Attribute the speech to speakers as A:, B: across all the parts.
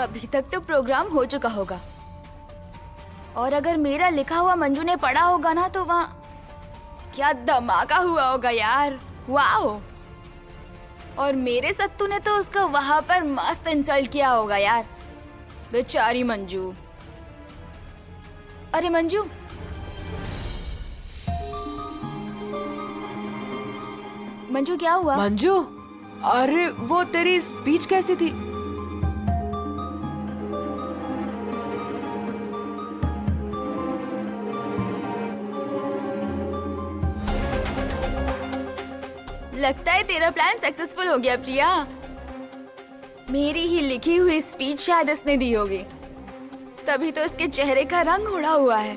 A: अभी तक तो प्रोग्राम हो चुका होगा, और अगर मेरा लिखा हुआ मंजू ने पढ़ा होगा ना तो वहाँ क्या धमाका हुआ होगा यार। वाओ। और मेरे सत्तू ने तो उसका वहां पर मस्त इंसल्ट किया होगा यार, बेचारी मंजू। अरे मंजू, मंजू क्या हुआ?
B: मंजू, अरे वो तेरी स्पीच कैसी थी?
A: लगता है तेरा प्लान सक्सेसफुल हो गया प्रिया। मेरी ही लिखी हुई स्पीच शायद इसने दी होगी, तभी तो इसके चेहरे का रंग उड़ा हुआ है।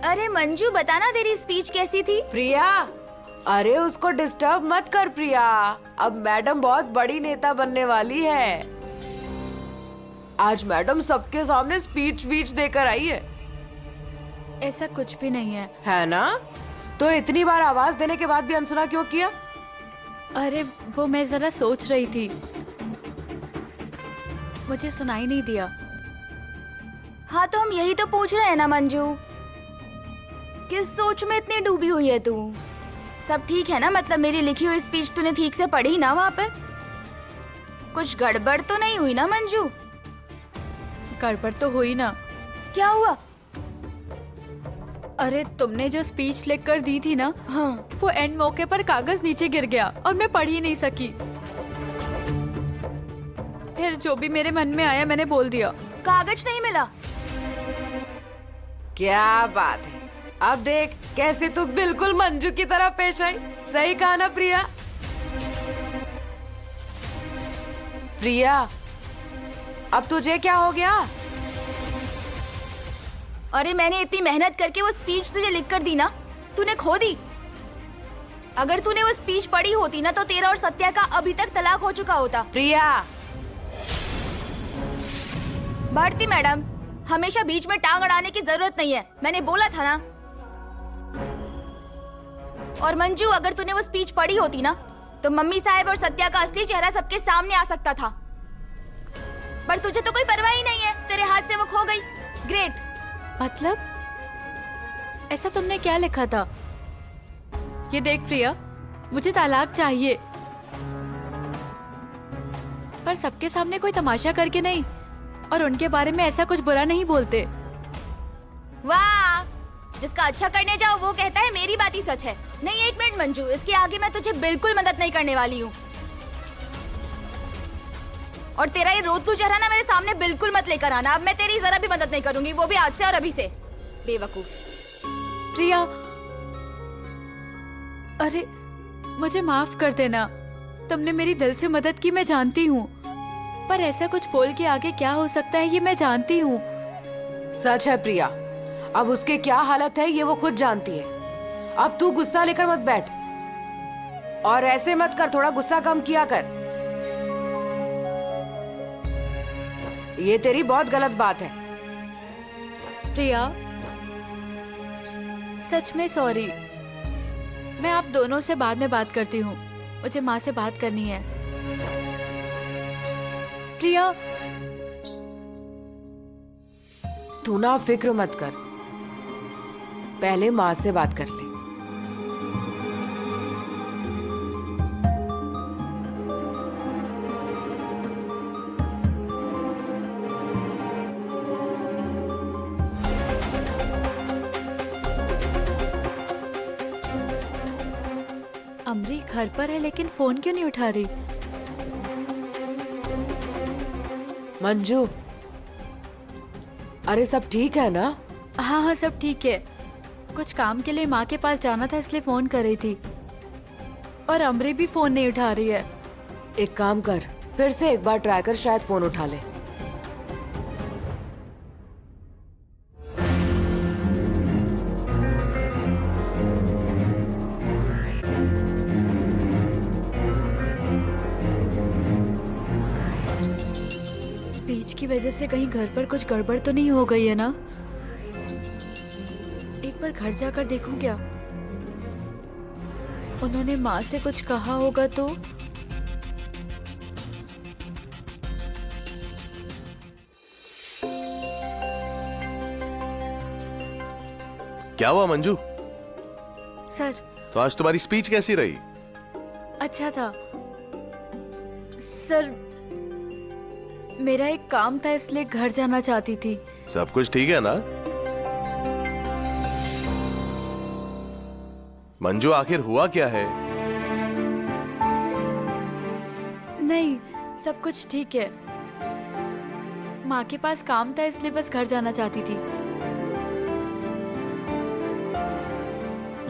A: अरे मंजू, बताना तेरी स्पीच कैसी थी?
B: प्रिया, अरे उसको डिस्टर्ब मत कर प्रिया, अब मैडम बहुत बड़ी नेता बनने वाली है। आज मैडम सबके सामने स्पीच वीच देकर आई है।
A: ऐसा कुछ भी नहीं है
B: ना? तो इतनी बार आवाज देने के बाद भी अनसुना क्यों किया?
A: अरे वो मैं जरा सोच रही थी, मुझे सुनाई नहीं दिया। हाँ तो हम यही तो पूछ रहे हैं ना मंजू, किस सोच में इतनी डूबी हुई है तू? सब ठीक है ना? मतलब मेरी लिखी हुई स्पीच तूने ठीक से पढ़ी ना? वहाँ पर कुछ गड़बड़ तो नहीं हुई ना मंजू? गड़बड़ तो हुई ना। क्या हुआ? अरे तुमने जो स्पीच लिखकर दी थी ना, हाँ, वो एंड मौके पर कागज नीचे गिर गया और मैं पढ़ ही नहीं सकी। फिर जो भी मेरे मन में आया मैंने बोल दिया। कागज नहीं मिला।
B: क्या बात है, अब देख कैसे तू बिल्कुल मंजू की तरह पेश आई। सही कहा ना प्रिया? प्रिया, अब तुझे क्या हो गया?
A: अरे मैंने इतनी मेहनत करके वो स्पीच तुझे लिख कर दी ना, तूने खो दी। अगर तूने वो स्पीच पढ़ी होती ना तो तेरा और सत्या का अभी तक तलाक हो चुका होता।
B: प्रिया,
A: भारती मैडम, हमेशा बीच में टांग अड़ाने की जरूरत नहीं है, मैंने बोला था ना। और मंजू, अगर तूने वो स्पीच पढ़ी होती ना तो मम्मी साहब और सत्या का असली चेहरा सबके सामने आ सकता था, पर तुझे तो कोई परवाह ही नहीं है, तेरे हाथ से वो खो गई। ग्रेट। मतलब ऐसा तुमने क्या लिखा था? ये देख प्रिया, मुझे तलाक चाहिए, पर सबके सामने कोई तमाशा करके नहीं, और उनके बारे में ऐसा कुछ बुरा नहीं बोलते। वाह, जिसका अच्छा करने जाओ वो कहता है मेरी बात ही सच है। नहीं, एक मिनट मंजू, इसके आगे मैं तुझे बिल्कुल मदद नहीं करने वाली हूँ। और तेरा ये रोतू चेहरा ना मेरे सामने बिल्कुल मत लेकर आना। अब मैं तेरी जरा भी मदद नहीं करूंगी, वो भी आज से और अभी से। बेवकूफ। प्रिया, अरे मुझे माफ कर देना, तुमने मेरी दिल से मदद की, मैं जानती हूँ, पर ऐसा कुछ बोल के आगे क्या हो सकता है ये मैं जानती हूँ।
B: सच है प्रिया, अब उसके क्या हालत है ये वो खुद जानती है। अब तू गुस्सा लेकर मत बैठ, और ऐसे मत कर, थोड़ा गुस्सा कम किया कर। ये तेरी बहुत गलत बात है।
A: प्रिया, सच में सॉरी, मैं आप दोनों से बाद में बात करती हूँ, मुझे माँ से बात करनी है। प्रिया,
B: तू ना फिक्र मत कर, पहले माँ से बात कर ले।
A: अमरी घर पर है लेकिन फोन क्यों नहीं उठा रही?
B: मंजू, अरे सब ठीक है ना?
A: हाँ हाँ सब ठीक है, कुछ काम के लिए माँ के पास जाना था इसलिए फोन कर रही थी, और अमरी भी फोन नहीं उठा रही है।
B: एक काम कर, फिर से एक बार ट्राई कर, शायद फोन उठा ले।
A: स्पीच की वजह से कहीं घर पर कुछ गड़बड़ तो नहीं हो गई है ना? एक बार घर जाकर देखूं क्या? उन्होंने माँ से कुछ कहा होगा तो।
C: क्या हुआ मंजू?
A: सर
C: तो आज तुम्हारी स्पीच कैसी रही?
A: अच्छा था सर। मेरा एक काम था इसलिए घर जाना चाहती थी।
C: सब कुछ ठीक है ना? मंजू आखिर हुआ क्या है?
A: नहीं, सब कुछ ठीक है। माँ के पास काम था इसलिए बस घर जाना चाहती थी।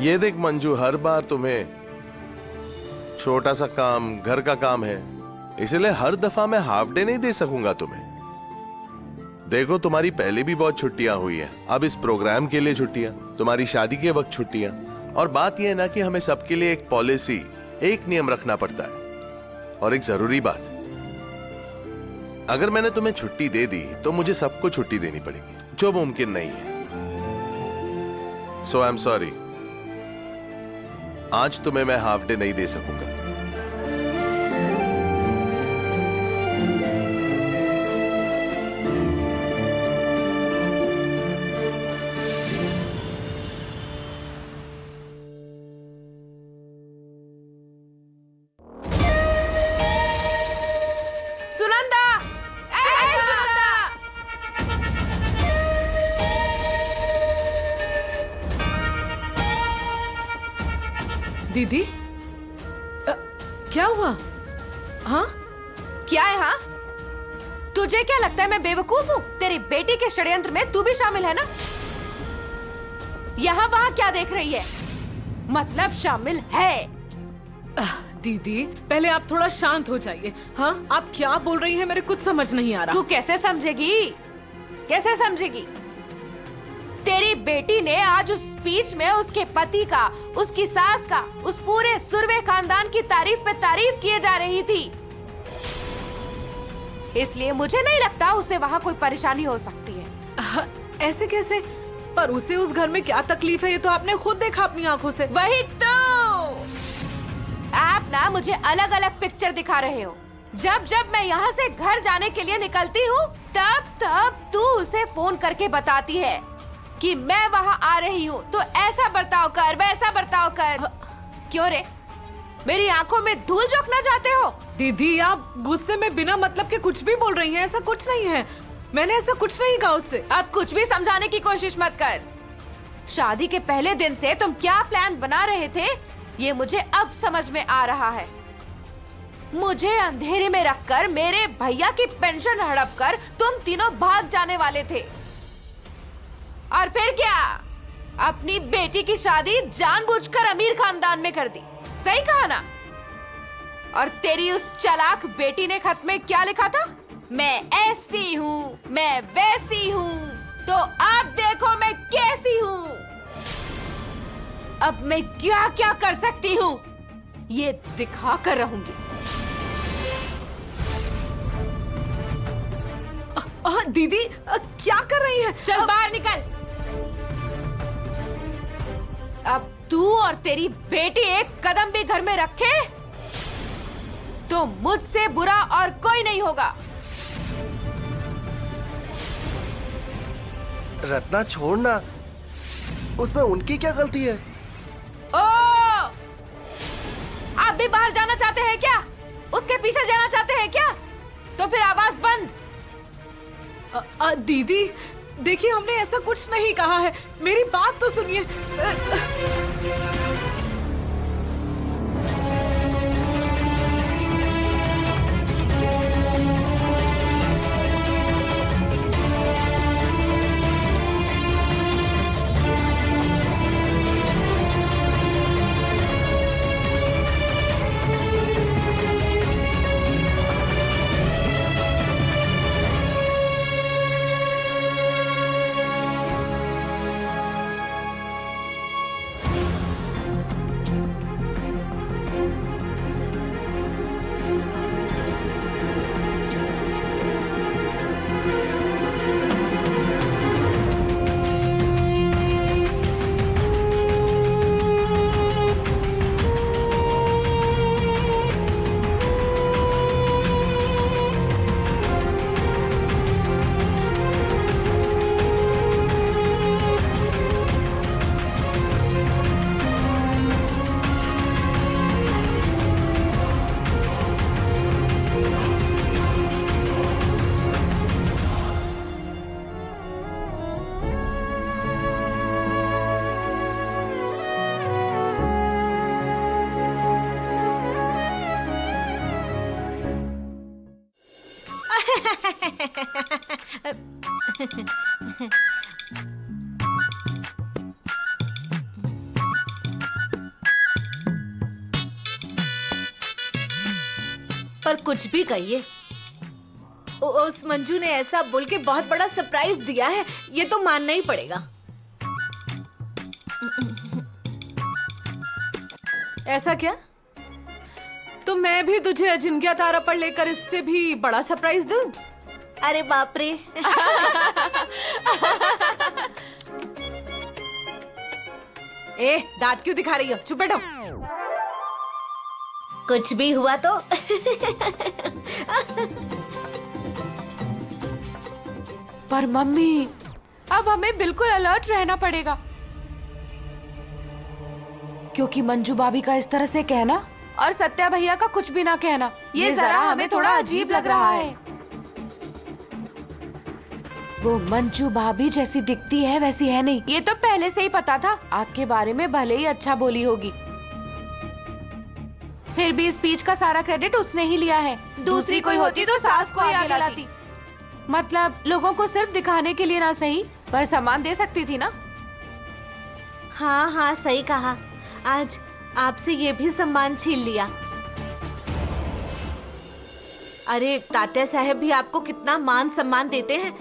C: ये देख मंजू, हर बार तुम्हें छोटा सा काम घर का काम है, इसलिए हर दफा मैं हाफ डे नहीं दे सकूंगा तुम्हें। देखो, तुम्हारी पहले भी बहुत छुट्टियां हुई हैं, अब इस प्रोग्राम के लिए छुट्टियां, तुम्हारी शादी के वक्त छुट्टियां, और बात यह है ना कि हमें सबके लिए एक पॉलिसी, एक नियम रखना पड़ता है। और एक जरूरी बात, अगर मैंने तुम्हें छुट्टी दे दी तो मुझे सबको छुट्टी देनी पड़ेगी, जो मुमकिन नहीं है। सो आई एम सॉरी, आज तुम्हें मैं हाफ डे नहीं दे सकूंगा।
B: सुनंदा, ए सुनंदा।
D: दीदी, क्या हुआ? हाँ,
B: क्या है? हाँ, तुझे क्या लगता है मैं बेवकूफ हूँ? तेरी बेटी के षड्यंत्र में तू भी शामिल है ना? यहाँ वहाँ क्या देख रही है? मतलब शामिल है।
D: दीदी पहले आप थोड़ा शांत हो जाइए। हाँ, आप क्या बोल रही हैं, मेरे कुछ समझ नहीं आ रहा।
B: तू कैसे समझेगी? कैसे समझेगी? तेरी बेटी ने आज उस स्पीच में उसके पति का, उसकी सास का, उस पूरे सुरवे खानदान की तारीफ पे तारीफ किए जा रही थी, इसलिए मुझे नहीं लगता उसे वहाँ कोई परेशानी हो सकती है।
D: ऐसे कैसे? पर उसे उस घर में क्या तकलीफ है ये तो आपने खुद देखा अपनी आंखों से।
B: वही तो, आप ना मुझे अलग अलग पिक्चर दिखा रहे हो। जब जब मैं यहाँ से घर जाने के लिए निकलती हूँ, तब तब तू उसे फोन करके बताती है कि मैं वहाँ आ रही हूँ, तो ऐसा बर्ताव कर, वैसा बर्ताव कर। क्यों रे, मेरी आंखों में धूल झोंकना चाहते हो?
D: दीदी आप गुस्से में बिना मतलब के कुछ भी बोल रही हैं, ऐसा कुछ नहीं है। मैंने ऐसा कुछ नहीं कहा उससे।
B: अब कुछ भी समझाने की कोशिश मत कर। शादी के पहले दिन से तुम क्या प्लान बना रहे थे, ये मुझे अब समझ में आ रहा है। मुझे अंधेरे में रखकर मेरे भैया की पेंशन हड़प कर तुम तीनों भाग जाने वाले थे, और फिर क्या, अपनी बेटी की शादी जानबूझकर अमीर खानदान में कर दी। सही कहा ना? और तेरी उस चालाक बेटी ने खत में क्या लिखा था? मैं ऐसी हूँ, मैं वैसी हूँ, तो आप देखो मैं कैसी हूँ। अब मैं क्या क्या कर सकती हूँ ये दिखा कर रहूंगी।
D: दीदी क्या कर रही हैं?
B: चल बाहर निकल। अब तू और तेरी बेटी एक कदम भी घर में रखे तो मुझसे बुरा और कोई नहीं होगा।
E: रत्ना छोड़ना, उसमें उनकी क्या गलती है?
B: ओ, आप भी बाहर जाना चाहते हैं क्या? उसके पीछे जाना चाहते हैं क्या? तो फिर आवाज बंद।
D: दीदी देखिए, हमने ऐसा कुछ नहीं कहा है, मेरी बात तो सुनिए।
F: पर कुछ भी कहिए, उस मंजू ने ऐसा बोल के बहुत बड़ा सरप्राइज दिया है, ये तो मानना ही पड़ेगा।
D: ऐसा क्या? तो मैं भी तुझे अजिंक्य तारा पर लेकर इससे भी बड़ा सरप्राइज दूं?
F: अरे बाप रे।
D: ए, दांत क्यों दिखा रही हो? चुप बैठो।
F: कुछ भी हुआ तो
B: पर मम्मी, अब हमें बिल्कुल अलर्ट रहना पड़ेगा, क्योंकि मंजू भाभी का इस तरह से कहना और सत्या भैया का कुछ भी ना कहना, ये जरा हमें थोड़ा अजीब लग रहा है। वो मंजू भाभी जैसी दिखती है वैसी है नहीं, ये तो पहले से ही पता था। आपके बारे में भले ही अच्छा बोली होगी, फिर भी स्पीच का सारा क्रेडिट उसने ही लिया है। दूसरी कोई होती तो सास को आगे लाती। मतलब लोगों को सिर्फ दिखाने के लिए ना सही, पर सम्मान दे सकती थी ना।
F: हाँ हाँ सही कहा, आज आपसे ये भी सम्मान छीन लिया। अरे तात्या साहब भी आपको कितना मान सम्मान देते हैं।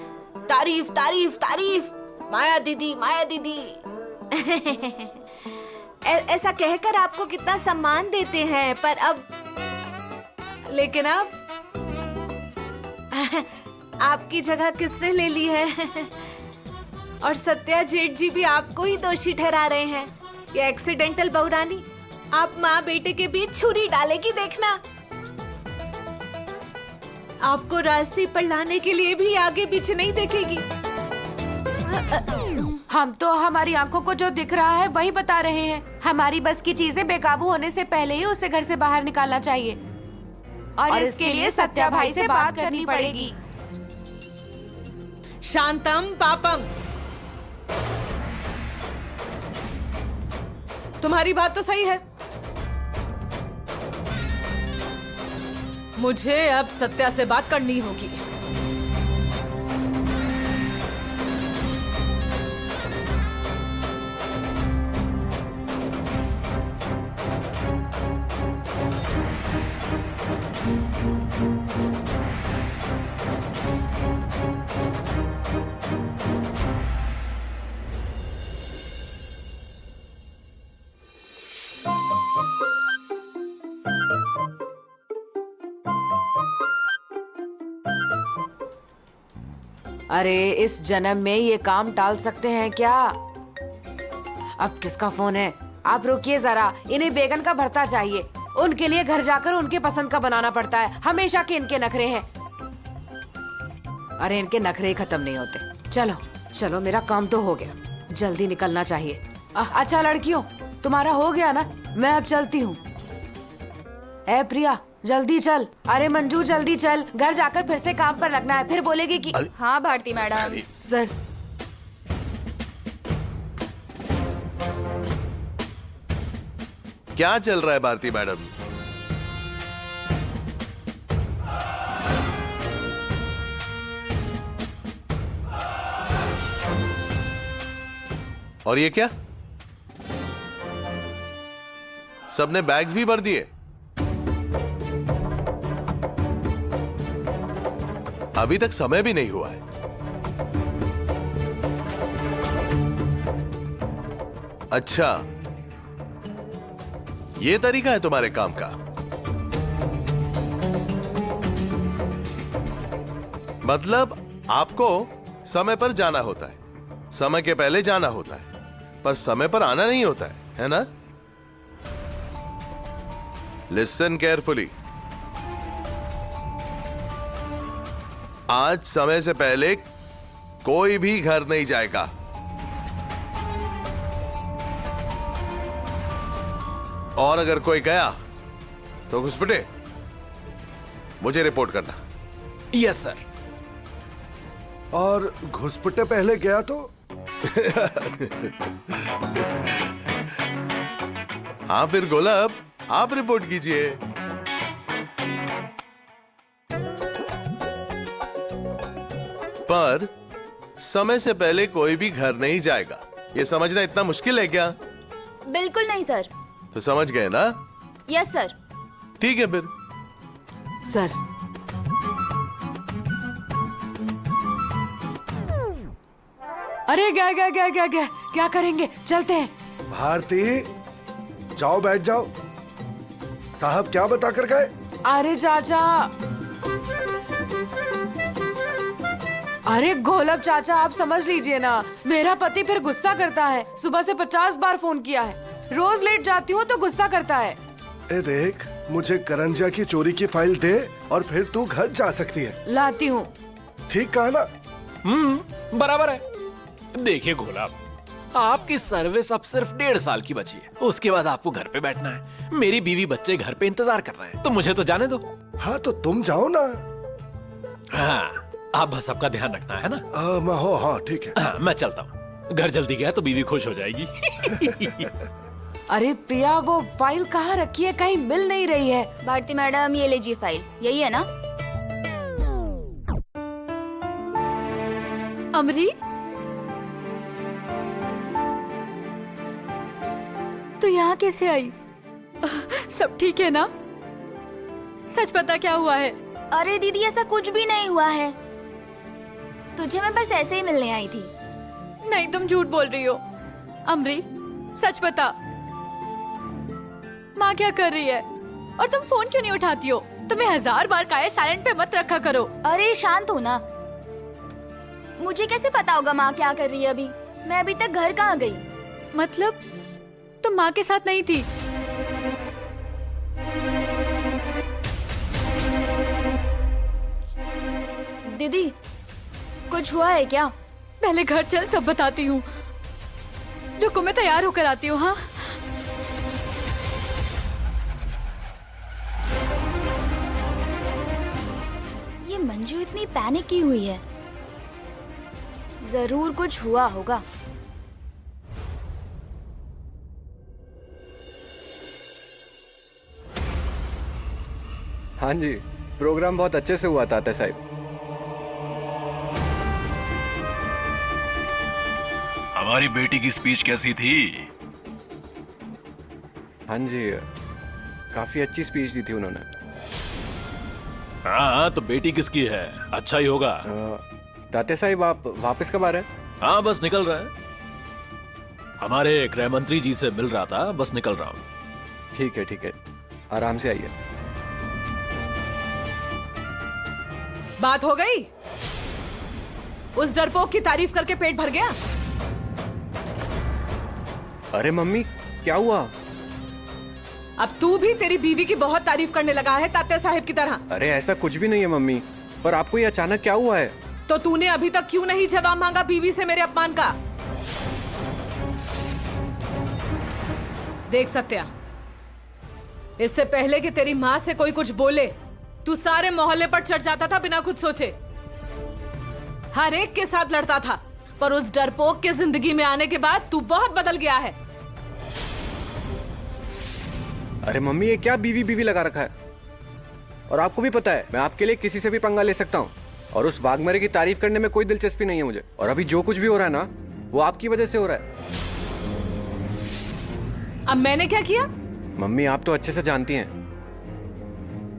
F: तारीफ तारीफ तारीफ, माया दीदी माया दीदी। ऐसा कहकर आपको कितना सम्मान देते हैं, पर अब
D: लेकिन अब
F: आपकी जगह किसने ले ली है? और सत्या जेठ जी भी आपको ही दोषी ठहरा रहे हैं। ये एक्सीडेंटल बहुरानी आप माँ बेटे के बीच छुरी डालेगी, देखना। आपको रास्ते पर लाने के लिए भी आगे पीछे नहीं देखेगी।
B: हम तो हमारी आंखों को जो दिख रहा है वही बता रहे हैं। हमारी बस की चीजें बेकाबू होने से पहले ही उसे घर से बाहर निकालना चाहिए, और इसके लिए सत्या भाई से बात करनी पड़ेगी।
D: शांतम पापम। तुम्हारी बात तो सही है, मुझे अब सत्या से बात करनी होगी।
B: अरे इस जन्म में ये काम टाल सकते हैं क्या? अब किसका फोन है? आप रुकिए जरा, इन्हें बैगन का भरता चाहिए। उनके लिए घर जाकर उनके पसंद का बनाना पड़ता है। हमेशा के इनके नखरे हैं। अरे इनके नखरे ही खत्म नहीं होते। चलो चलो, मेरा काम तो हो गया, जल्दी निकलना चाहिए। अच्छा लड़कियों, तुम्हारा हो गया ना? मैं अब चलती हूँ। ए प्रिया, जल्दी चल। अरे मंजू जल्दी चल, घर जाकर फिर से काम पर लगना है, फिर बोलेगी कि
A: हाँ भारती मैडम।
B: सर
C: क्या चल रहा है भारती मैडम? और ये क्या? सबने बैग्स भी भर दिए? अभी तक समय भी नहीं हुआ है। अच्छा, ये तरीका है तुम्हारे काम का? मतलब आपको समय पर जाना होता है, समय के पहले जाना होता है, पर समय पर आना नहीं होता है ना? Listen carefully. आज समय से पहले कोई भी घर नहीं जाएगा। और अगर कोई गया तो घुसपटे मुझे रिपोर्ट करना।
G: Yes sir.
E: और घुसपट्टे पहले गया तो?
C: हाँ फिर गोलब, आप रिपोर्ट कीजिए। पर समय से पहले कोई भी घर नहीं जाएगा। ये समझना इतना मुश्किल है क्या?
A: बिल्कुल नहीं सर।
C: तो समझ गए ना?
A: Yes sir.
C: ठीक है फिर।
B: सर, अरे क्या करेंगे? चलते हैं।
E: भारती, जाओ बैठ जाओ। साहब क्या बता कर गए?
B: अरे चाचा, अरे गोलब चाचा, आप समझ लीजिए ना, मेरा पति फिर गुस्सा करता है। सुबह से 50 बार फोन किया है, रोज लेट जाती हूँ तो गुस्सा करता है।
E: ए देख, मुझे करंजिया की चोरी की फाइल दे और फिर तू घर जा सकती है।
B: लाती हूँ।
E: ठीक कहा ना?
G: बराबर है। देखिए गोलाब, आपकी सर्विस अब सिर्फ 1.5 साल की बची है, उसके बाद आपको घर पे बैठना है। मेरी बीवी बच्चे घर पे इंतजार कर रहे हैं, तो मुझे तो जाने दो।
E: हाँ तो तुम जाओ ना।
G: हाँ, आप बस सबका ध्यान रखना है ना।
E: हाँ ठीक है।
G: हाँ, मैं चलता हूँ। घर जल्दी गया तो बीवी खुश हो जाएगी।
B: अरे प्रिया, वो फाइल कहाँ रखी है? कहीं मिल नहीं रही है।
A: भारती मैडम, ये लीजिए फाइल, यही है ना?
H: अमरी, तो यहाँ कैसे आई? सब ठीक है ना? सच बता, क्या हुआ है?
A: अरे दीदी, ऐसा कुछ भी नहीं हुआ है। तुझे मैं बस ऐसे ही मिलने आई थी।
H: नहीं, तुम झूठ बोल रही हो। अमरी, सच बता, माँ क्या कर रही है? और तुम फोन क्यों नहीं उठाती हो? तुम्हें 1000 बार कहा है साइलेंट पे मत रखा करो।
A: अरे शांत हो ना। मुझे कैसे पता होगा माँ क्या कर रही है अभी? मैं अभी तक घर कहाँ गई?
H: मतलब तुम माँ के साथ नहीं थी?
A: दीदी, कुछ हुआ है क्या?
H: पहले घर चल, सब बताती हूँ। रुको, मैं तैयार होकर आती हूँ। हाँ,
A: ये मंजू इतनी पैनिक की हुई है, जरूर कुछ हुआ होगा।
I: हाँ जी, प्रोग्राम बहुत अच्छे से हुआ तात्या साहब।
J: हमारी बेटी की स्पीच कैसी थी?
I: हाँ जी, काफी अच्छी स्पीच दी थी उन्होंने।
G: हाँ, तो बेटी किसकी है? अच्छा ही होगा।
I: तात्या साहब, आप वापस कब आ रहे हैं?
G: हाँ, बस निकल रहे हैं। हमारे गृह मंत्री जी से मिल रहा था, बस निकल रहा हूँ।
I: ठीक है, आराम से आइए।
D: बात हो गई? उस डरपोक की तारीफ करके पेट भर गया?
I: अरे मम्मी, क्या हुआ?
D: अब तू भी तेरी बीवी की बहुत तारीफ करने लगा है तात्या साहब की तरह।
I: अरे ऐसा कुछ भी नहीं है मम्मी, पर आपको ये अचानक क्या हुआ है?
D: तो तूने अभी तक क्यों नहीं जवाब मांगा बीवी से मेरे अपमान का? देख सत्या, इससे पहले कि तेरी माँ से कोई कुछ बोले, तू सारे मोहल्ले पर चढ़ जाता था बिना कुछ सोचे। हर एक के साथ लड़ता था, पर उस डरपोक के जिंदगी में आने के बाद तू बहुत बदल गया है।
I: अरे मम्मी, ये क्या बीवी बीवी लगा रखा है? और आपको भी पता है, मैं आपके लिए किसी से भी पंगा ले सकता हूँ, और उस वाघमरे की तारीफ करने में कोई दिलचस्पी नहीं है मुझे। और अभी जो कुछ भी हो रहा है ना, वो आपकी वजह से हो रहा है।
D: अब मैंने क्या किया?
I: मम्मी, आप तो अच्छे से जानती हैं,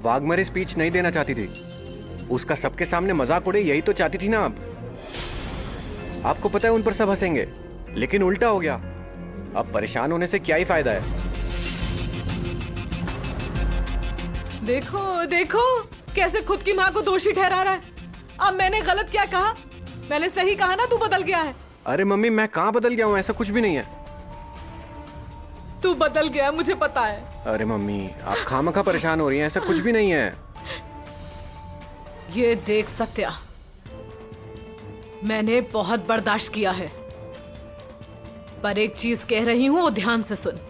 I: वाघमरे स्पीच नहीं देना चाहती थी। उसका सबके सामने मजाक उड़े, यही तो चाहती थी ना आप। आपको पता है उन पर सब हंसेंगे, लेकिन उल्टा हो गया। अब परेशान होने से क्या ही फायदा है?
D: देखो देखो, कैसे खुद की माँ को दोषी ठहरा रहा है। अब मैंने गलत क्या कहा? मैंने सही कहा ना, तू बदल गया है।
I: अरे मम्मी, मैं कहाँ बदल गया हूँ? ऐसा कुछ भी नहीं है।
D: तू बदल गया, मुझे पता है।
I: अरे मम्मी, आप खामखा परेशान हो रही हैं, ऐसा कुछ भी नहीं है।
D: ये देख सत्या, मैंने बहुत बर्दाश्त किया है, पर एक चीज कह रही हूं, वो ध्यान से सुन।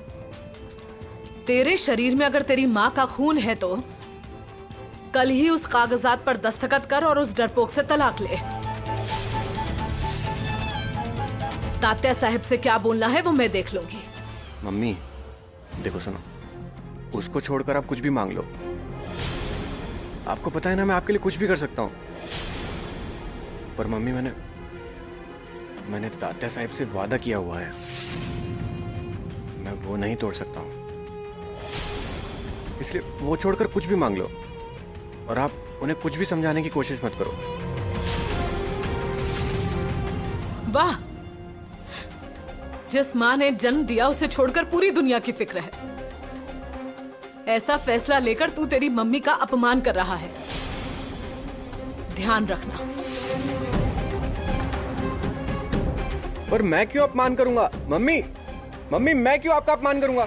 D: तेरे शरीर में अगर तेरी माँ का खून है तो कल ही उस कागजात पर दस्तखत कर और उस डरपोक से तलाक ले। तात्या साहब से क्या बोलना है वो मैं देख लूंगी।
I: मम्मी देखो, सुनो, उसको छोड़कर आप कुछ भी मांग लो। आपको पता है ना, मैं आपके लिए कुछ भी कर सकता हूँ। पर मम्मी मैंने तात्या साहब से वादा किया हुआ है, मैं वो नहीं तोड़ सकता हूँ। इसलिए वो छोड़कर कुछ भी मांग लो और आप उन्हें कुछ भी समझाने की कोशिश मत करो।
D: वाह, जिस माँ ने जन्म दिया उसे छोड़कर पूरी दुनिया की फिक्र है। ऐसा फैसला लेकर तू तेरी मम्मी का अपमान कर रहा है, ध्यान रखना।
I: पर मैं क्यों अपमान करूंगा? मम्मी मैं क्यों आपका अपमान करूंगा?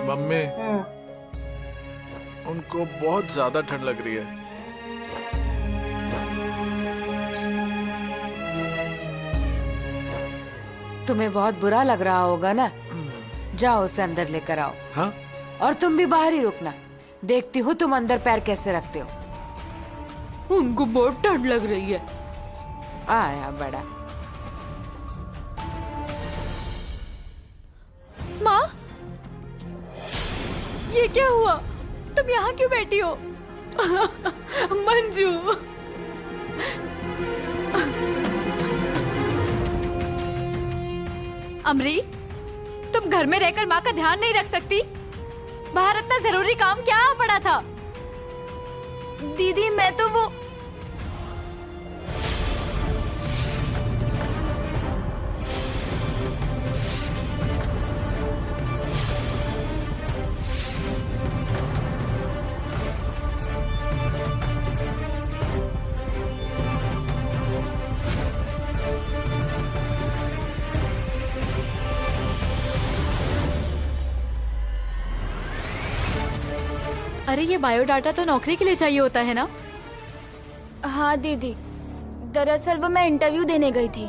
K: मम्मी, उनको बहुत ज्यादा ठंड लग रही है।
B: तुम्हें बहुत बुरा लग रहा होगा ना? जाओ उसे अंदर लेकर आओ।
K: हाँ?
B: और तुम भी बाहर ही रुकना, देखती हूँ तुम अंदर पैर कैसे रखते हो।
H: उनको बहुत ठंड लग रही है।
B: आया बड़ा।
H: माँ, ये क्या हुआ? तुम यहाँ क्यों बैठी हो?
D: मंजू,
H: अमरी, तुम घर में रहकर माँ का ध्यान नहीं रख सकती? बाहर इतना जरूरी काम क्या पड़ा था?
A: दीदी मैं तो वो
H: अरे ये बायोडाटा तो नौकरी के लिए चाहिए होता है ना?
A: हाँ दीदी, दरअसल वो मैं इंटरव्यू देने गई थी।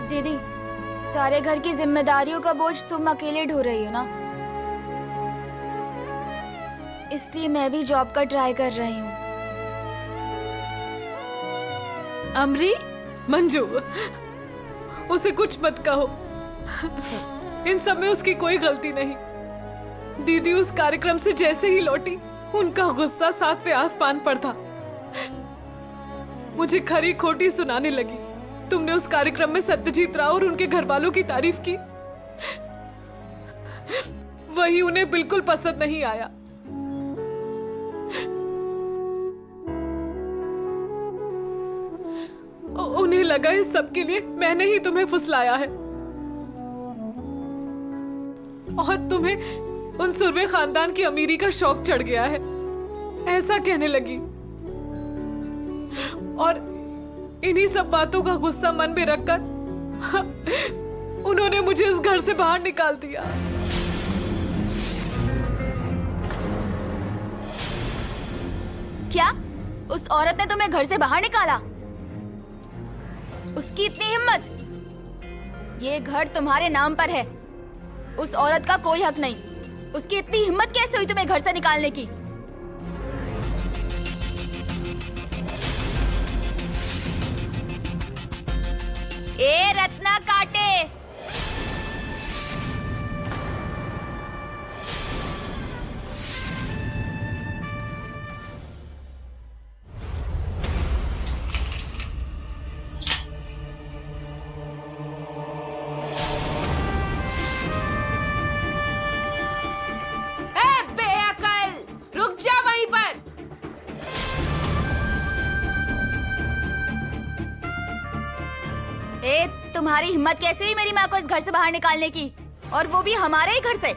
A: दीदी, सारे घर की जिम्मेदारियों का बोझ तुम अकेले ढो रही हो ना, इसलिए मैं भी जॉब का ट्राई कर रही हूँ।
D: अमरी, मंजू, उसे कुछ मत कहो। इन सब में उसकी कोई गलती नहीं। दीदी उस कार्यक्रम से जैसे ही लौटी, उनका गुस्सा 7वें आसमान पर था। मुझे खरी खोटी सुनाने लगी। तुमने उस कार्यक्रम में सत्यजीत राव और उनके घर वालों की तारीफ की, वही उन्हें बिल्कुल पसंद नहीं आया। उन्हें लगा इस सब के लिए मैंने ही तुम्हें फुसलाया है और तुम्हें उन सुरवे खानदान की अमीरी का शौक चढ़ गया है, ऐसा कहने लगी। और इन्हीं सब बातों का गुस्सा मन में रखकर उन्होंने मुझे इस घर से बाहर निकाल दिया।
A: क्या उस औरत ने तुम्हें घर से बाहर निकाला? उसकी इतनी हिम्मत? ये घर तुम्हारे नाम पर है, उस औरत का कोई हक नहीं। उसकी इतनी हिम्मत कैसे हुई तुम्हें घर से निकालने की? ए रत्ना काटे, तुम्हारी हिम्मत कैसे हुई मेरी माँ को इस घर से बाहर निकालने की, और वो भी हमारे ही घर से?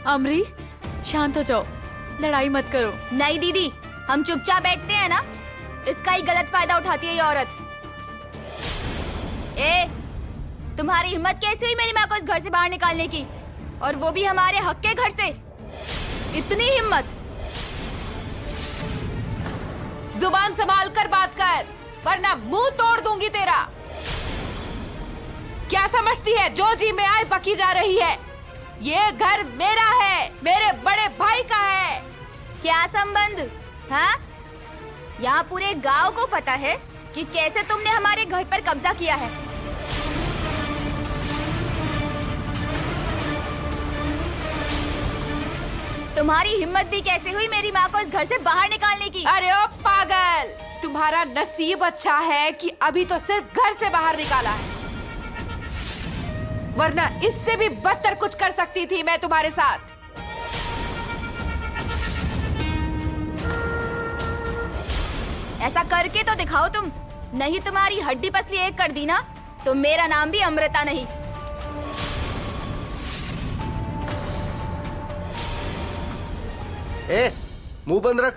H: अमरी, शांत हो जाओ, लड़ाई मत करो।
A: नहीं दीदी, हम चुपचाप बैठते हैं ना, इसका ही गलत फायदा उठाती है ये औरत। ए, तुम्हारी हिम्मत कैसे हुई मेरी माँ को इस घर से बाहर निकालने की, और वो भी हमारे हक के घर से? इतनी हिम्मत?
B: जुबान संभाल कर बात कर, वरना मुंह तोड़ दूंगी तेरा। क्या समझती है जो जी में आए बकी जा रही है? ये घर मेरा है, मेरे बड़े भाई का है।
A: क्या संबंध? हाँ, यहाँ पूरे गांव को पता है कि कैसे तुमने हमारे घर पर कब्जा किया है। तुम्हारी हिम्मत भी कैसे हुई मेरी माँ को इस घर से बाहर निकालने की?
B: अरे ओ पागल, तुम्हारा नसीब अच्छा है कि अभी तो सिर्फ घर से बाहर निकाला है, वरना इससे भी बदतर कुछ कर सकती थी मैं तुम्हारे साथ।
A: ऐसा करके तो दिखाओ तुम, नहीं तुम्हारी हड्डी पसली एक कर दी ना तो मेरा नाम भी अमृता नहीं।
E: ए, मुंह बंद रख।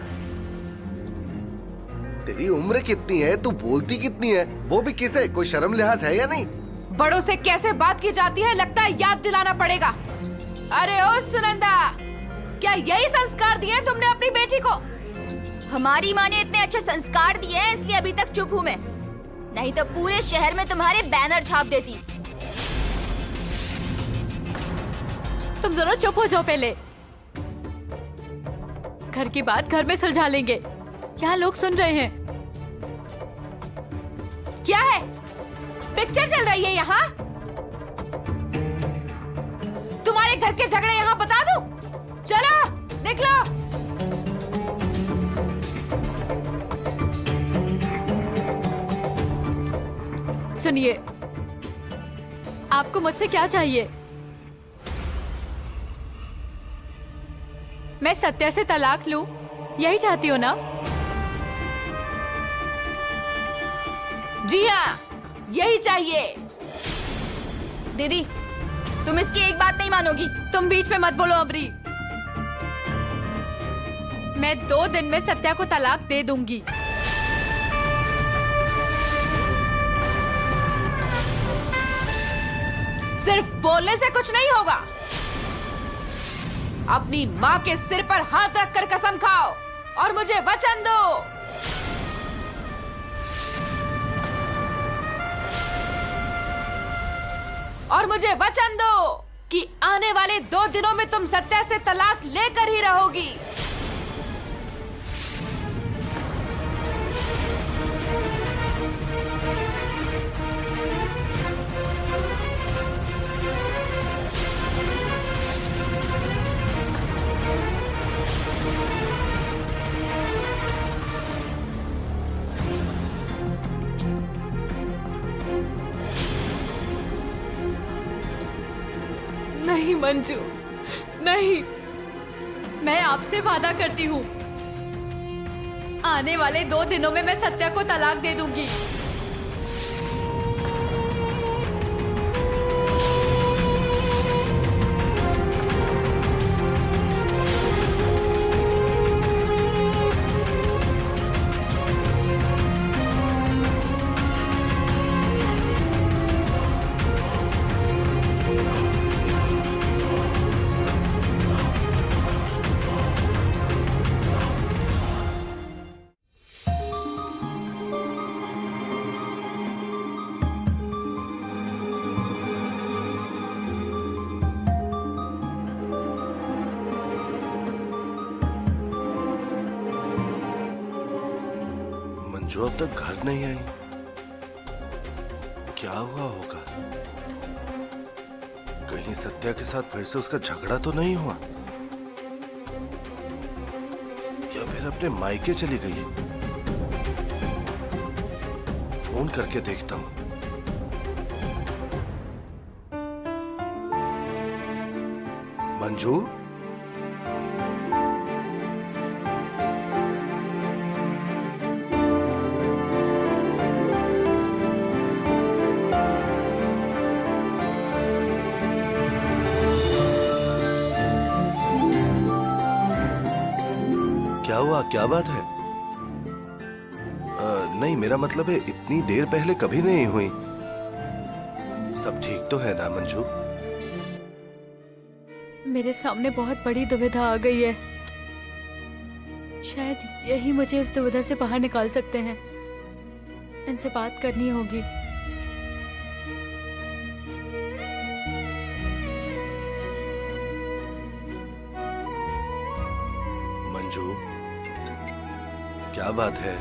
E: तेरी उम्र कितनी है, तू बोलती कितनी है, वो भी किसे? कोई शर्म लिहाज है या नहीं?
B: बड़ों से कैसे बात की जाती है लगता है याद दिलाना पड़ेगा। अरे ओ सुनंदा, क्या यही संस्कार दिए तुमने अपनी बेटी को?
A: हमारी माँ ने इतने अच्छे संस्कार दिए हैं इसलिए अभी तक चुप हूँ मैं, नहीं तो पूरे शहर में तुम्हारे बैनर छाप देती।
H: तुम दोनों चुप हो जाओ पहले। घर की बात घर में सुलझा लेंगे, यहाँ लोग सुन रहे हैं।
B: क्या है? पिक्चर चल रही है यहाँ? तुम्हारे घर के झगड़े यहाँ बता दूं? चलो निकलो।
H: सुनिए, आपको मुझसे क्या चाहिए? मैं सत्या से तलाक लूं, यही चाहती हो ना?
B: जी हाँ, यही चाहिए।
A: दीदी, तुम इसकी एक बात नहीं मानोगी।
H: तुम बीच में मत बोलो अमरी। मैं 2 दिन में सत्या को तलाक दे दूंगी।
B: सिर्फ बोलने से कुछ नहीं होगा। अपनी माँ के सिर पर हाथ रखकर कसम खाओ और मुझे वचन दो। और मुझे वचन दो कि आने वाले 2 दिनों में तुम सत्या से तलाक लेकर ही रहोगी।
D: नहीं मंजू, नहीं।
H: मैं आपसे वादा करती हूँ, आने वाले 2 दिनों में मैं सत्या को तलाक दे दूंगी।
E: जो अब तक घर नहीं आई, क्या हुआ होगा? कहीं सत्या के साथ फिर से उसका झगड़ा तो नहीं हुआ, या फिर अपने मायके चली गई? फोन करके देखता हूं। मंजू, क्या हुआ? क्या बात है? नहीं, मेरा मतलब है इतनी देर पहले कभी नहीं हुई। सब ठीक तो है ना मंजू?
H: मेरे सामने बहुत बड़ी दुविधा आ गई है। शायद यही मुझे इस दुविधा से बाहर निकाल सकते हैं। इनसे बात करनी होगी।
E: मंजू, क्या बात है?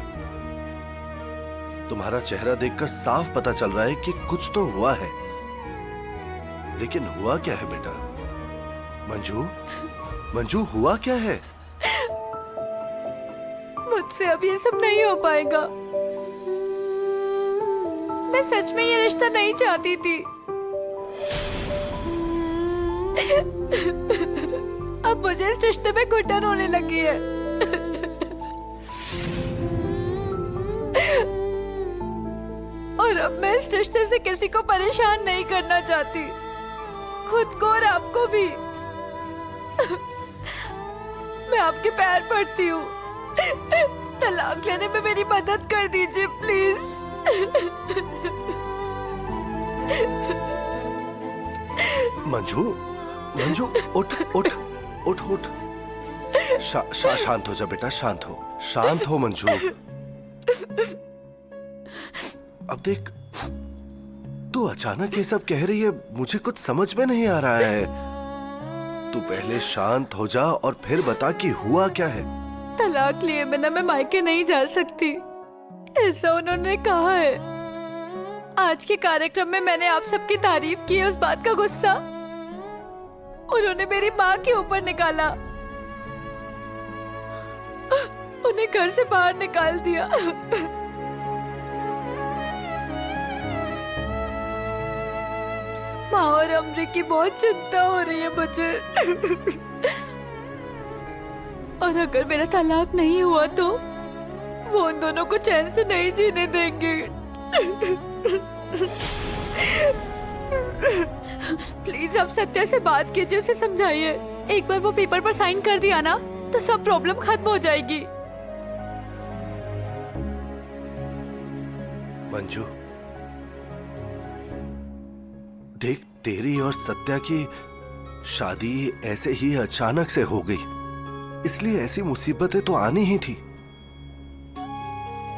E: तुम्हारा चेहरा देखकर साफ पता चल रहा है कि कुछ तो हुआ है, लेकिन हुआ क्या है बेटा? मंजू, मंजू हुआ क्या है?
H: मुझसे अब ये सब नहीं हो पाएगा। मैं सच में ये रिश्ता नहीं चाहती थी। अब मुझे इस रिश्ते में घुटन होने लगी है। और अब मैं इस रिश्ते से किसी को परेशान नहीं करना चाहती, खुद को और आपको भी। मैं आपके पैर पड़ती हूँ, तलाक लेने में मेरी मदद कर दीजिए प्लीज।
E: मंजू, मंजू उठ उठ उठ उठ। शांत हो जा बेटा, शांत हो मंजू। अब देख, तू अचानक ये सब कह रही है, मुझे कुछ समझ में नहीं आ रहा है। तू पहले शांत हो जा और फिर बता कि हुआ क्या है।
H: तलाक लिए बिना मैं मायके नहीं जा सकती, ऐसा उन्होंने कहा है। आज के कार्यक्रम में मैंने आप सबकी तारीफ की है, उस बात का गुस्सा उन्होंने मेरी माँ के ऊपर निकाला, उन्हें घर से बाहर निकाल दिया। माँ और अमरी की बहुत चिंता हो रही है मुझे। और अगर मेरा तलाक नहीं हुआ तो वो उन दोनों को चैन से नहीं जीने देंगे। प्लीज आप सत्या से बात कीजिए, उसे समझाइए। एक बार वो पेपर पर साइन कर दिया ना तो सब प्रॉब्लम खत्म हो जाएगी।
E: मंजू देख, तेरी और सत्या की शादी ऐसे ही अचानक से हो गई, इसलिए ऐसी मुसीबतें तो आनी ही थी।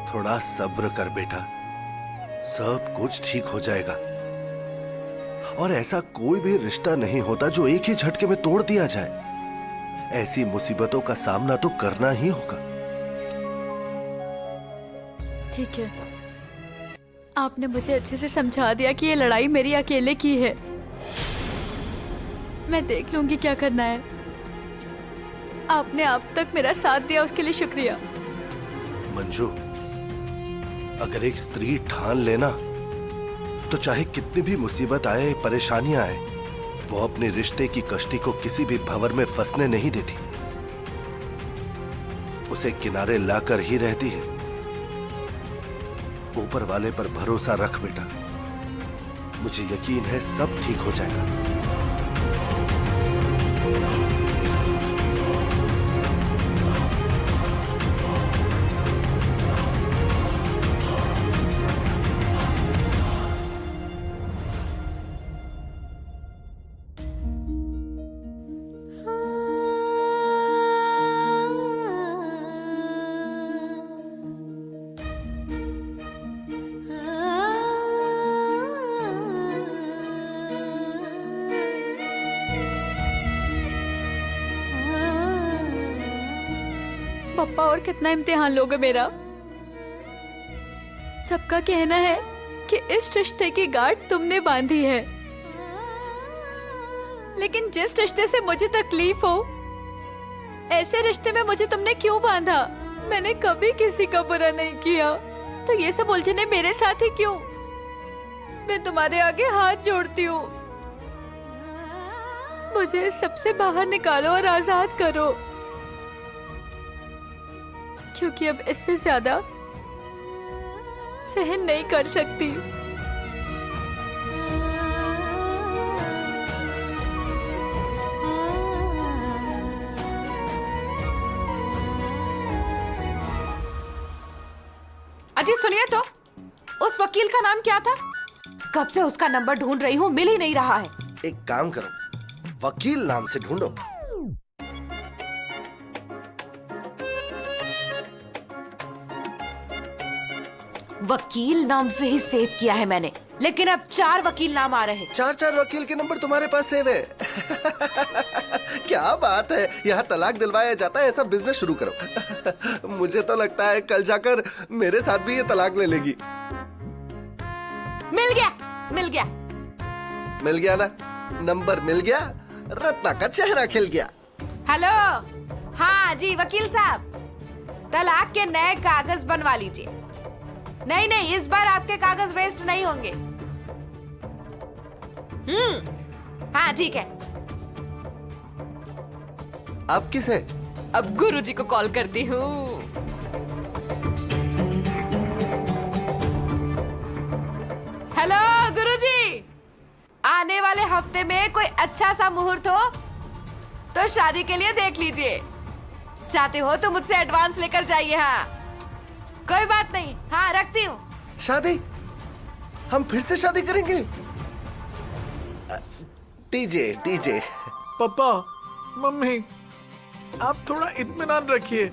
E: थोड़ा सब्र कर बेटा, सब कुछ ठीक हो जाएगा। और ऐसा कोई भी रिश्ता नहीं होता जो एक ही झटके में तोड़ दिया जाए। ऐसी मुसीबतों का सामना तो करना ही होगा।
H: ठीक है, आपने मुझे अच्छे से समझा दिया कि ये लड़ाई मेरी अकेले की है। मैं देख लूंगी क्या करना है। आपने अब तक मेरा साथ दिया, उसके लिए शुक्रिया।
E: मंजू, अगर एक स्त्री ठान लेना तो चाहे कितनी भी मुसीबत आए, परेशानियां आए, वो अपने रिश्ते की कश्ती को किसी भी भंवर में फंसने नहीं देती, उसे किनारे लाकर ही रहती है। ऊपर वाले पर भरोसा रख बेटा, मुझे यकीन है सब ठीक हो जाएगा।
H: पप्पा और कितना इम्तिहान लोगे मेरा? सबका कहना है कि इस रिश्ते की गांठ तुमने बांधी है, लेकिन जिस रिश्ते से मुझे तकलीफ हो, ऐसे रिश्ते में मुझे तुमने क्यों बांधा? मैंने कभी किसी का बुरा नहीं किया, तो ये सब उलझने मेरे साथ ही क्यों? मैं तुम्हारे आगे हाथ जोड़ती हूँ, मुझे इस सबसे बाहर निकालो और आजाद करो, क्योंकि अब इससे ज्यादा सहन नहीं कर सकती।
B: अजी सुनिए तो, उस वकील का नाम क्या था? कब से उसका नंबर ढूंढ रही हूँ, मिल ही नहीं रहा है।
E: एक काम करो, वकील नाम से ढूंढो।
B: वकील नाम से ही सेव किया है मैंने, लेकिन अब 4 वकील नाम आ रहे हैं।
E: 4 वकील के नंबर तुम्हारे पास सेव है। क्या बात है, यहाँ तलाक दिलवाया जाता है, ऐसा बिजनेस शुरू करो। मुझे तो लगता है कल जाकर मेरे साथ भी ये तलाक ले लेगी।
B: मिल गया, मिल गया।
E: मिल गया ना, नंबर मिल गया, रत्ना का चेहरा खिल गया।
B: हेलो, हाँ जी वकील साहब, तलाक के नए कागज बनवा लीजिए। नहीं नहीं, इस बार आपके कागज वेस्ट नहीं होंगे। हाँ ठीक है।
E: आप किस है?
B: अब गुरुजी को कॉल करती हूँ। हेलो गुरुजी, आने वाले हफ्ते में कोई अच्छा सा मुहूर्त हो तो शादी के लिए देख लीजिए। चाहते हो तो मुझसे एडवांस लेकर जाइए। हाँ कोई बात नहीं, हाँ रखती हूँ।
E: शादी? हम फिर से शादी करेंगे? TJ TJ.
K: पापा, मम्मी, आप थोड़ा इत्मीनान रखिए।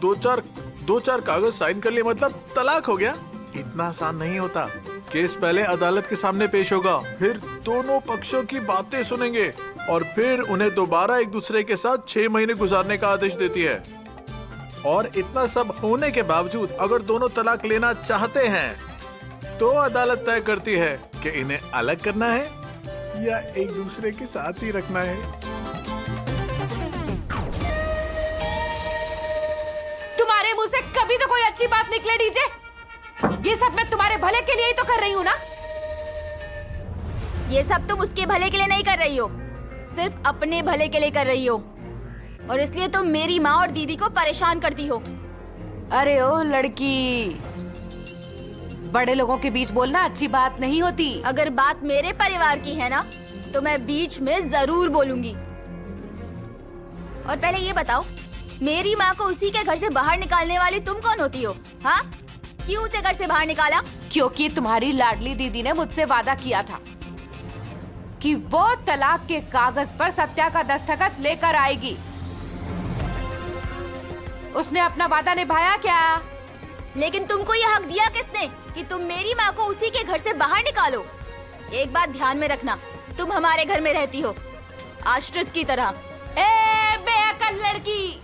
K: दो चार कागज साइन कर लिए मतलब तलाक हो गया? इतना आसान नहीं होता। केस पहले अदालत के सामने पेश होगा, फिर दोनों पक्षों की बातें सुनेंगे और फिर उन्हें दोबारा एक दूसरे के साथ 6 महीने गुजारने का आदेश देती है। और इतना सब होने के बावजूद अगर दोनों तलाक लेना चाहते हैं तो अदालत तय करती है कि इन्हें अलग करना है या एक दूसरे के साथ ही रखना है।
B: तुम्हारे मुंह से कभी तो कोई अच्छी बात निकले डीजे? ये सब मैं तुम्हारे भले के लिए ही तो कर रही हूँ ना।
A: ये सब तुम उसके भले के लिए नहीं कर रही हो, सिर्फ अपने भले के लिए कर रही हो, और इसलिए तुम मेरी माँ और दीदी को परेशान करती हो।
B: अरे ओ लड़की, बड़े लोगों के बीच बोलना अच्छी बात नहीं होती।
A: अगर बात मेरे परिवार की है ना तो मैं बीच में जरूर बोलूंगी। और पहले ये बताओ, मेरी माँ को उसी के घर से बाहर निकालने वाली तुम कौन होती हो? हाँ, क्यों उसे घर से बाहर निकाला?
B: क्योंकि तुम्हारी लाडली दीदी ने मुझसे वादा किया था कि वो तलाक के कागज पर सत्या का दस्तखत लेकर आएगी। उसने अपना वादा निभाया क्या?
A: लेकिन तुमको यह हक दिया किसने कि तुम मेरी माँ को उसी के घर से बाहर निकालो? एक बात ध्यान में रखना, तुम हमारे घर में रहती हो आश्रित की तरह।
B: ए बेअकल लड़की,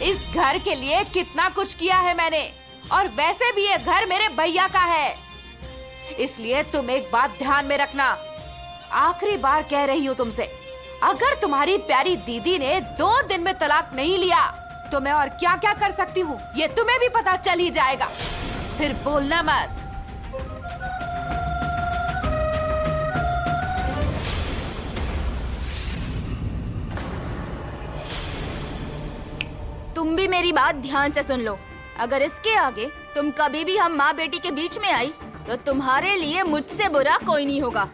B: इस घर के लिए कितना कुछ किया है मैंने, और वैसे भी ये घर मेरे भैया का है। इसलिए तुम एक बात ध्यान में रखना, आखिरी बार कह रही हूँ तुमसे, अगर तुम्हारी प्यारी दीदी ने 2 दिन में तलाक नहीं लिया तो मैं और क्या क्या कर सकती हूँ ये तुम्हें भी पता चल ही जाएगा। फिर बोलना मत।
A: तुम भी मेरी बात ध्यान से सुन लो, अगर इसके आगे तुम कभी भी हम माँ बेटी के बीच में आई तो तुम्हारे लिए मुझसे बुरा कोई नहीं होगा।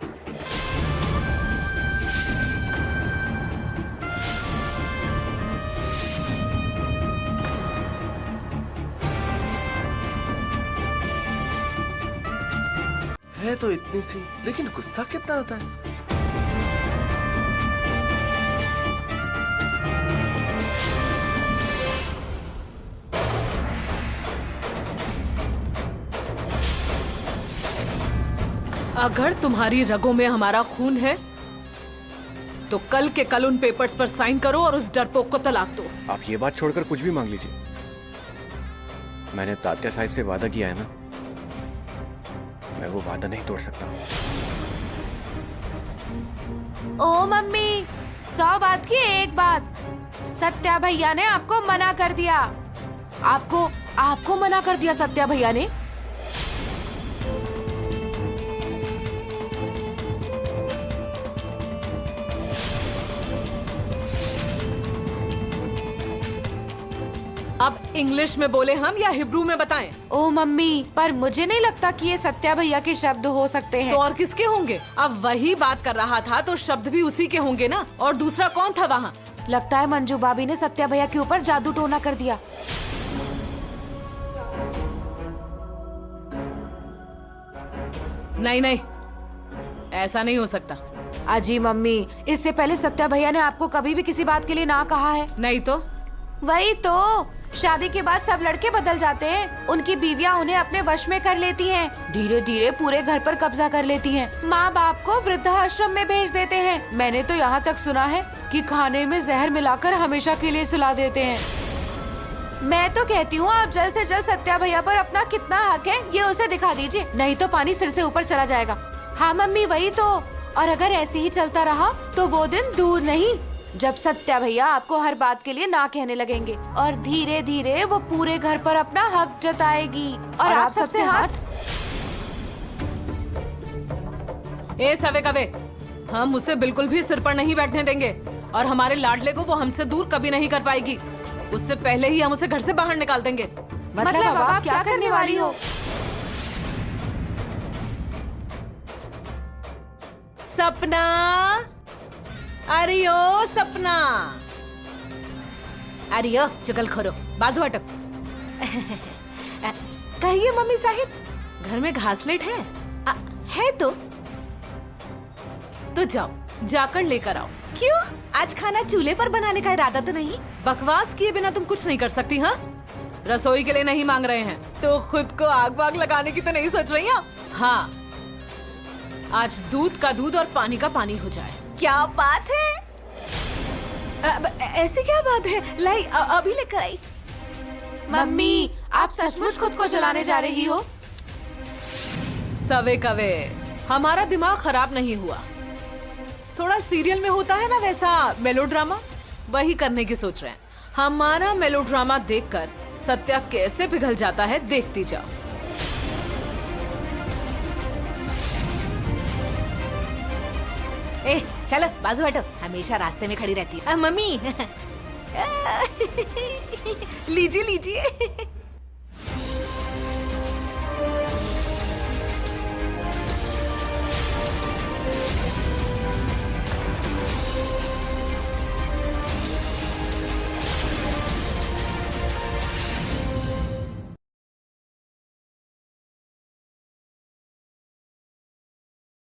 E: है तो इतनी सी, लेकिन गुस्सा कितना होता है।
D: अगर तुम्हारी रगों में हमारा खून है तो कल के कल उन पेपर्स पर साइन करो और उस डरपोक को तलाक दो।
I: आप ये बात छोड़कर कुछ भी मांग लीजिए। मैंने तात्या साहिब से वादा किया है ना, मैं वो वादा नहीं तोड़ सकता।
B: ओ मम्मी, 100 बात की एक बात, सत्या भैया ने आपको मना कर दिया। आपको मना कर दिया सत्या भैया ने?
D: अब इंग्लिश में बोले हम या हिब्रू में बताएं?
B: ओ मम्मी, पर मुझे नहीं लगता कि ये सत्या भैया के शब्द हो सकते हैं।
D: तो और किसके होंगे? अब वही बात कर रहा था तो शब्द भी उसी के होंगे ना। और दूसरा कौन था वहाँ?
B: लगता है मंजू भाभी ने सत्या भैया के ऊपर जादू टोना कर दिया।
D: नहीं नहीं, ऐसा नहीं हो सकता।
B: अजी मम्मी, इससे पहले सत्या भैया ने आपको कभी भी किसी बात के लिए ना कहा है?
D: नहीं तो
B: वही तो, शादी के बाद सब लड़के बदल जाते हैं। उनकी बीवियां उन्हें अपने वश में कर लेती हैं, धीरे धीरे पूरे घर पर कब्जा कर लेती हैं, माँ बाप को वृद्धाश्रम में भेज देते हैं। मैंने तो यहाँ तक सुना है कि खाने में जहर मिलाकर हमेशा के लिए सुला देते हैं। मैं तो कहती हूँ आप जल्द से जल्द सत्या भैया पर अपना कितना हक है ये उसे दिखा दीजिए, नहीं तो पानी सिर से ऊपर चला जाएगा। हाँ मम्मी, वही तो। और अगर ऐसे ही चलता रहा तो वो दिन दूर नहीं जब सत्या भैया आपको हर बात के लिए ना कहने लगेंगे और धीरे धीरे वो पूरे घर पर अपना हक जताएगी और आप सबसे हाथ।
D: ए सवे कवे, हम उसे बिल्कुल भी सिर पर नहीं बैठने देंगे और हमारे लाडले को वो हमसे दूर कभी नहीं कर पाएगी। उससे पहले ही हम उसे घर से बाहर निकाल देंगे।
B: मतलब आप क्या करने वाली हो?
F: सपना, अरे ओ सपना, अरे ओ चुगलखोरो, बाजू हटो। कहिए मम्मी साहिब, घर में घासलेट है? है तो
D: जाओ, जाकर लेकर आओ।
F: क्यों? आज खाना चूल्हे पर बनाने का इरादा तो नहीं?
D: बकवास किए बिना तुम कुछ नहीं कर सकती। हाँ, रसोई के लिए नहीं मांग रहे हैं तो खुद को आग वाग लगाने की तो नहीं सोच रही हो? हाँ, आज दूध का दूध और पानी का पानी हो जाए।
F: क्या बात है? ऐसी क्या बात है? लाई अभी लेकर आई।
B: मम्मी, आप सचमुच खुद को जलाने जा रही हो?
D: सवे कवे, हमारा दिमाग खराब नहीं हुआ। थोड़ा सीरियल में होता है ना वैसा मेलोड्रामा, वही करने की सोच रहे हैं। हमारा मेलोड्रामा देखकर सत्या कैसे पिघल जाता है देखती जाओ।
F: ए चलो बाजू हटो, हमेशा रास्ते में खड़ी रहती है। मम्मी लीजिए लीजिए।